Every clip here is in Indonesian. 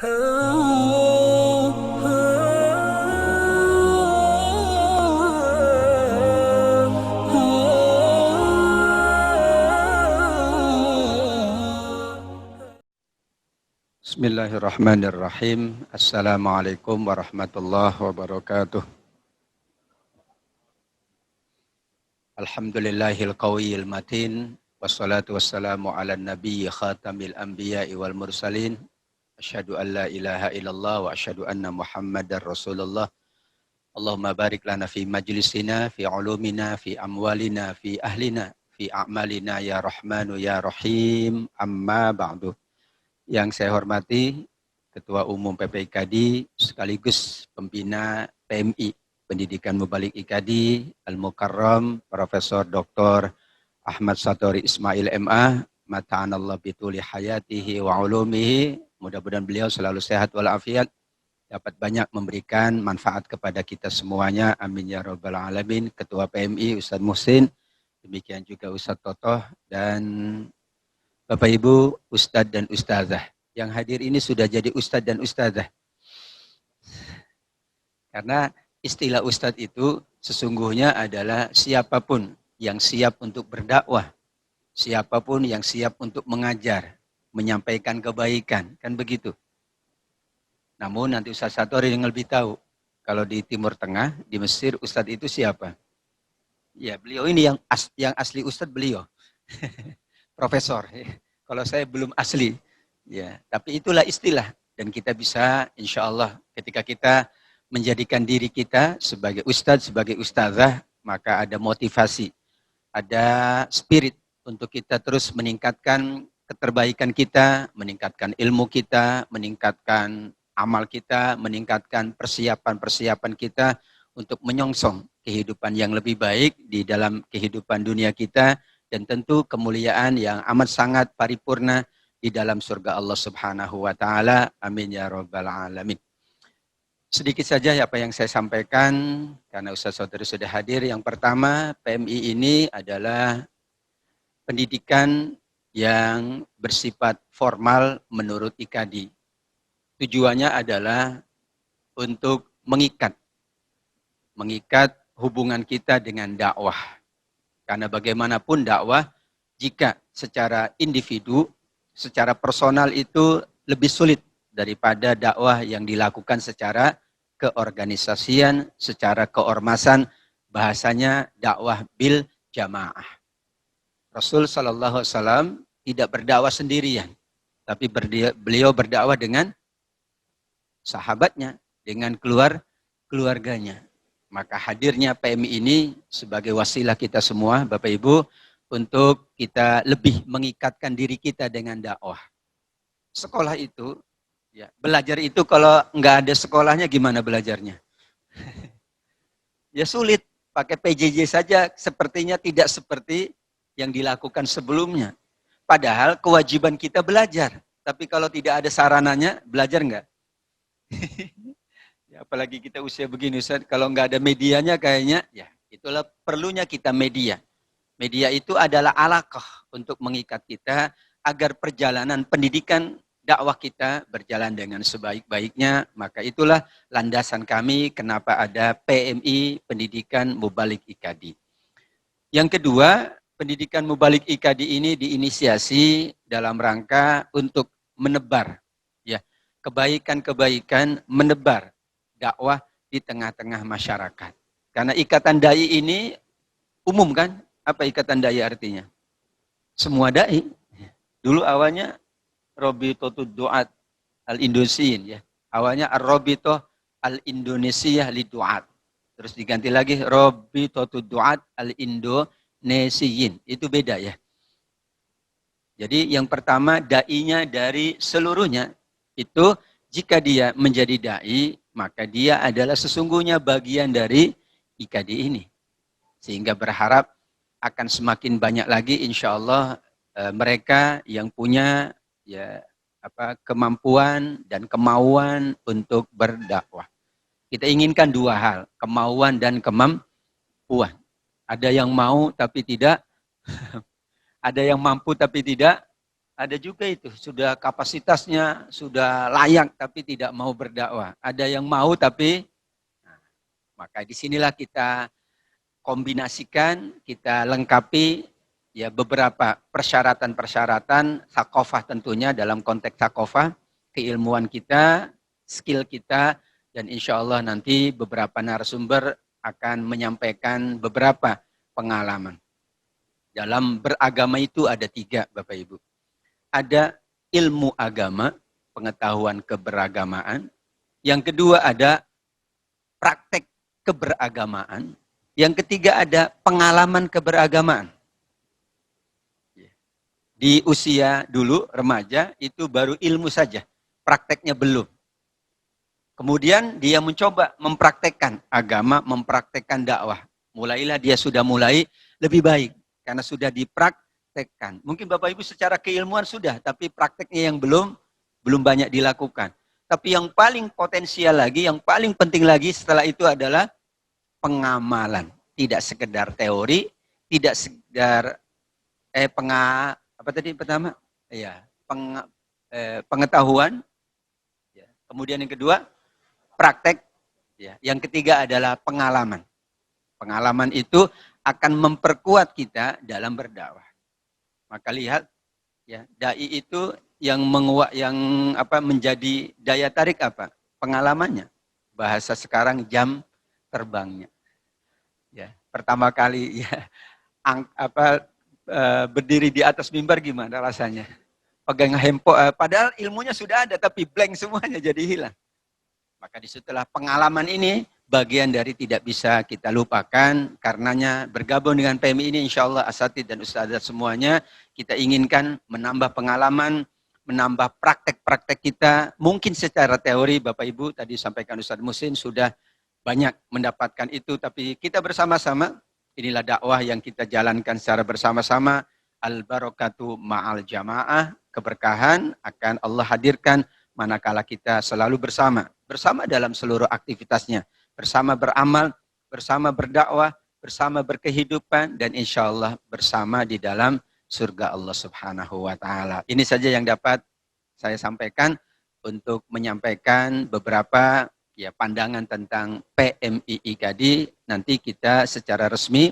Bismillahirrahmanirrahim. Assalamualaikum warahmatullahi wabarakatuh. Alhamdulillahil qawiyil matin. Wassalatu wassalamu ala nabiyyi khatamil anbiya'i wal mursalin. Asyhadu an la ilaha illallah wa asyhadu anna muhammadar rasulullah. Allahumma barik lana fi majlisina, fi ulumina, fi amwalina, fi ahlina, fi a'malina ya rahmanu ya rahim. Amma ba'du. Yang saya hormati Ketua Umum PPIKADI sekaligus pembina PMI Pendidikan Mubalik IKADI Al-Mukarram Profesor Dr. Ahmad Satori Ismail MA, mata'anallah bituli hayatihi wa ulumihi. Mudah-mudahan beliau selalu sehat walafiat, dapat banyak memberikan manfaat kepada kita semuanya. Amin ya rabbal alamin. Ketua PMI Ustadz Muhsin, demikian juga Ustadz Totoh, dan Bapak Ibu Ustadz dan Ustazah. Yang hadir ini sudah jadi Ustadz dan Ustazah. Karena istilah Ustadz itu sesungguhnya adalah siapapun yang siap untuk berdakwah, siapapun yang siap untuk mengajar, menyampaikan kebaikan, kan begitu. Namun nanti Ustadz Satori yang lebih tahu, kalau di Timur Tengah, di Mesir, Ustadz itu siapa? Ya, beliau ini yang asli Ustadz beliau. Profesor. Kalau saya belum asli. Ya, tapi itulah istilah, dan kita bisa insya Allah ketika kita menjadikan diri kita sebagai ustadz, sebagai ustazah, maka ada motivasi, ada spirit untuk kita terus meningkatkan keterbaikan kita, meningkatkan ilmu kita, meningkatkan amal kita, meningkatkan persiapan-persiapan kita untuk menyongsong kehidupan yang lebih baik di dalam kehidupan dunia kita, dan tentu kemuliaan yang amat sangat paripurna di dalam surga Allah Subhanahu wa taala. Amin ya rabbal alamin. Sedikit saja apa yang saya sampaikan karena Ustaz Saudari sudah hadir. Yang pertama, PMI ini adalah pendidikan yang bersifat formal menurut IKADI. Tujuannya adalah untuk mengikat hubungan kita dengan dakwah. Karena bagaimanapun dakwah, jika secara individu, secara personal itu lebih sulit daripada dakwah yang dilakukan secara keorganisasian, secara keormasan, bahasanya dakwah bil jamaah. Rasul Shallallahu Alaihi Wasallam tidak berdakwah sendirian, tapi beliau berdakwah dengan sahabatnya, dengan keluarganya. Maka hadirnya PMI ini sebagai wasilah kita semua, Bapak Ibu, untuk kita lebih mengikatkan diri kita dengan dakwah. Sekolah itu, ya, belajar itu kalau nggak ada sekolahnya gimana belajarnya? Ya sulit, pakai PJJ saja sepertinya tidak seperti yang dilakukan sebelumnya. Padahal kewajiban kita belajar, tapi kalau tidak ada sarananya, belajar nggak? Ya, apalagi kita usia begini, Ustaz, kalau nggak ada medianya kayaknya, ya itulah perlunya kita media. Media itu adalah alaqah untuk mengikat kita agar perjalanan pendidikan dakwah kita berjalan dengan sebaik-baiknya. Maka itulah landasan kami kenapa ada PMI, Pendidikan Mubalik IKADI. Yang kedua, Pendidikan Mubalik IKADI ini diinisiasi dalam rangka untuk menebar ya kebaikan-kebaikan, menebar dakwah di tengah-tengah masyarakat. Karena ikatan dai ini umum kan? Apa ikatan dai artinya? Semua dai. Dulu awalnya Robitotud Duat Al-Indonesiyin ya. Awalnya Ar-Robitoh Al-Indonesia Liduat. Terus diganti lagi Robitotud Duat Al-Indonesiyin. Itu beda ya. Jadi yang pertama dai-nya dari seluruhnya. Itu jika dia menjadi dai, maka dia adalah sesungguhnya bagian dari IKADI ini. Sehingga berharap akan semakin banyak lagi insya Allah mereka yang punya ya kemampuan dan kemauan untuk berdakwah. Kita inginkan dua hal, kemauan dan kemampuan. Ada yang mau tapi tidak, ada yang mampu tapi tidak, Ada juga itu, sudah kapasitasnya sudah layak tapi tidak mau berdakwah. Ada yang mau tapi, nah, maka disinilah kita kombinasikan, kita lengkapi ya beberapa persyaratan-persyaratan sakofah tentunya dalam konteks sakofah, keilmuan kita, skill kita, dan insya Allah nanti beberapa narasumber akan menyampaikan beberapa pengalaman. Dalam beragama itu ada 3, Bapak Ibu. Ada ilmu agama, pengetahuan keberagamaan. Yang kedua ada praktek keberagamaan. Yang ketiga ada pengalaman keberagamaan. Di usia dulu, remaja, itu baru ilmu saja. Prakteknya belum. Kemudian dia mencoba mempraktekkan agama, mempraktekkan dakwah. Mulailah dia sudah mulai lebih baik. Karena sudah dipraktekkan. Mungkin Bapak Ibu secara keilmuan sudah, tapi prakteknya yang belum banyak dilakukan. Tapi yang paling potensial lagi, yang paling penting lagi setelah itu adalah pengamalan. Tidak sekedar teori, tidak sekedar apa tadi pertama? Ya, pengetahuan. Ya. Kemudian yang kedua, praktek. Ya. Yang ketiga adalah pengalaman. Pengalaman itu akan memperkuat kita dalam berdakwah. Maka lihat, ya, dai itu yang menjadi daya tarik apa? Pengalamannya. Bahasa sekarang jam terbangnya. Ya, pertama kali ya berdiri di atas mimbar gimana rasanya? Pegang handphone, padahal ilmunya sudah ada tapi blank semuanya jadi hilang. Maka disitulah pengalaman ini bagian dari tidak bisa kita lupakan. Karenanya bergabung dengan PMI ini insya Allah asatid dan ustadzat semuanya kita inginkan menambah pengalaman, menambah praktek-praktek kita. Mungkin secara teori Bapak Ibu tadi sampaikan Ustadz Musin sudah banyak mendapatkan itu. Tapi kita bersama-sama, inilah dakwah yang kita jalankan secara bersama-sama. Al-barakatu ma'al jamaah, keberkahan akan Allah hadirkan manakala kita selalu bersama. Bersama dalam seluruh aktivitasnya. Bersama beramal, bersama berdakwah, bersama berkehidupan, dan insya Allah bersama di dalam surga Allah Subhanahu wa Ta'ala. Ini saja yang dapat saya sampaikan untuk menyampaikan beberapa ya pandangan tentang PMII tadi. Nanti kita secara resmi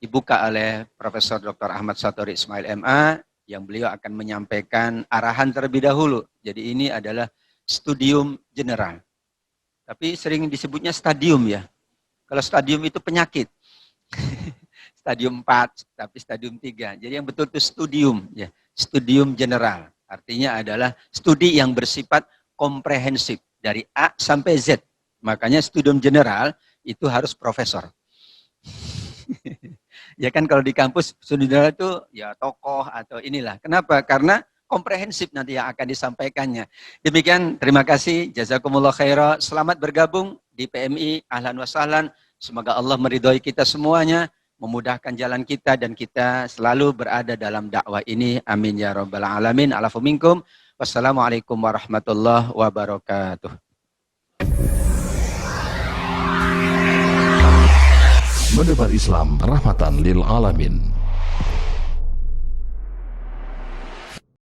dibuka oleh Profesor Dr. Ahmad Satori Ismail MA, yang beliau akan menyampaikan arahan terlebih dahulu. Jadi ini adalah studium general. Tapi sering disebutnya stadium ya. Kalau stadium itu penyakit. Stadium 4, tapi stadium 3. Jadi yang betul itu studium ya. Studium general. Artinya adalah studi yang bersifat komprehensif dari A sampai Z. Makanya studium general itu harus profesor. Ya kan kalau di kampus studium general itu ya tokoh atau inilah. Kenapa? Karena komprehensif nanti yang akan disampaikannya. Demikian, terima kasih. Jazakumullah khairah. Selamat bergabung di PMI. Ahlan wa sahlan. Semoga Allah meridhoi kita semuanya, memudahkan jalan kita, dan kita selalu berada dalam dakwah ini. Amin ya rabbal alamin. Alafu minkum. Wassalamualaikum warahmatullahi wabarakatuh. Menebar Islam rahmatan lil alamin.